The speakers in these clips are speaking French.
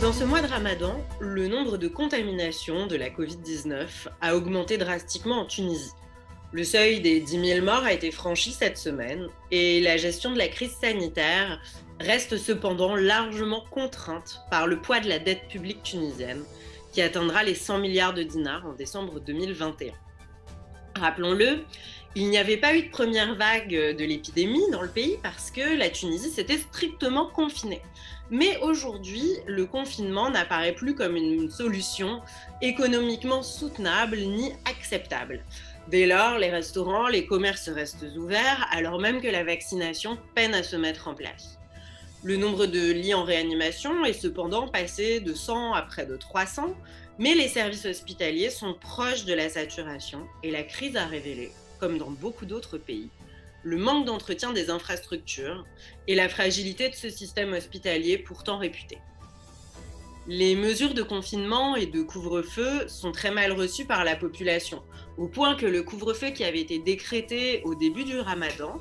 Pendant ce mois de Ramadan, le nombre de contaminations de la Covid-19 a augmenté drastiquement en Tunisie. Le seuil des 10 000 morts a été franchi cette semaine et la gestion de la crise sanitaire reste cependant largement contrainte par le poids de la dette publique tunisienne qui atteindra les 100 milliards de dinars en décembre 2021. Rappelons-le, il n'y avait pas eu de première vague de l'épidémie dans le pays parce que la Tunisie s'était strictement confinée. Mais aujourd'hui, le confinement n'apparaît plus comme une solution économiquement soutenable ni acceptable. Dès lors, les restaurants, les commerces restent ouverts alors même que la vaccination peine à se mettre en place. Le nombre de lits en réanimation est cependant passé de 100 à près de 300, mais les services hospitaliers sont proches de la saturation et la crise a révélé, comme dans beaucoup d'autres pays, le manque d'entretien des infrastructures et la fragilité de ce système hospitalier pourtant réputé. Les mesures de confinement et de couvre-feu sont très mal reçues par la population, au point que le couvre-feu qui avait été décrété au début du Ramadan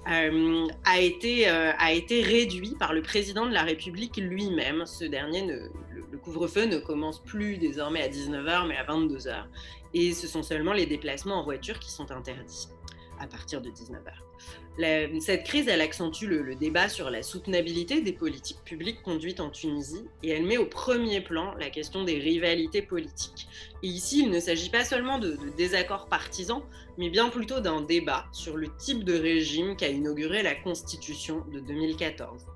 a été réduit par le président de la République lui-même. Ce dernier, le couvre-feu ne commence plus désormais à 19h mais à 22h. Et ce sont seulement les déplacements en voiture qui sont interdits à partir de 19h. Cette crise, elle accentue le débat sur la soutenabilité des politiques publiques conduites en Tunisie et elle met au premier plan la question des rivalités politiques. Et ici, il ne s'agit pas seulement de désaccords partisans, mais bien plutôt d'un débat sur le type de régime qu'a inauguré la Constitution de 2014.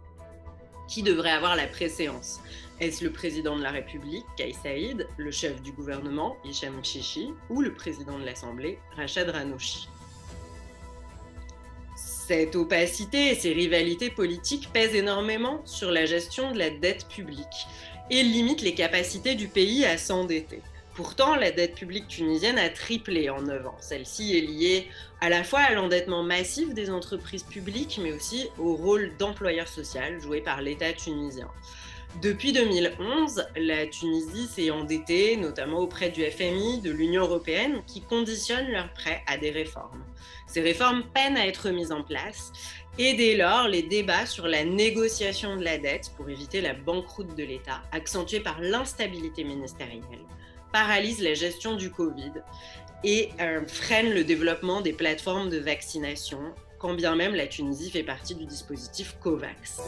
Qui devrait avoir la préséance? Est-ce le président de la République, Kais Saïed, le chef du gouvernement, Hicham Chichi, ou le président de l'Assemblée, Rachad Ghannouchi? Cette opacité et ces rivalités politiques pèsent énormément sur la gestion de la dette publique et limitent les capacités du pays à s'endetter. Pourtant, la dette publique tunisienne a triplé en 9 ans. Celle-ci est liée à la fois à l'endettement massif des entreprises publiques, mais aussi au rôle d'employeur social joué par l'État tunisien. Depuis 2011, la Tunisie s'est endettée, notamment auprès du FMI, de l'Union européenne, qui conditionne leurs prêts à des réformes. Ces réformes peinent à être mises en place, et dès lors, les débats sur la négociation de la dette pour éviter la banqueroute de l'État, accentuée par l'instabilité ministérielle, paralysent la gestion du Covid et freinent le développement des plateformes de vaccination, quand bien même la Tunisie fait partie du dispositif COVAX.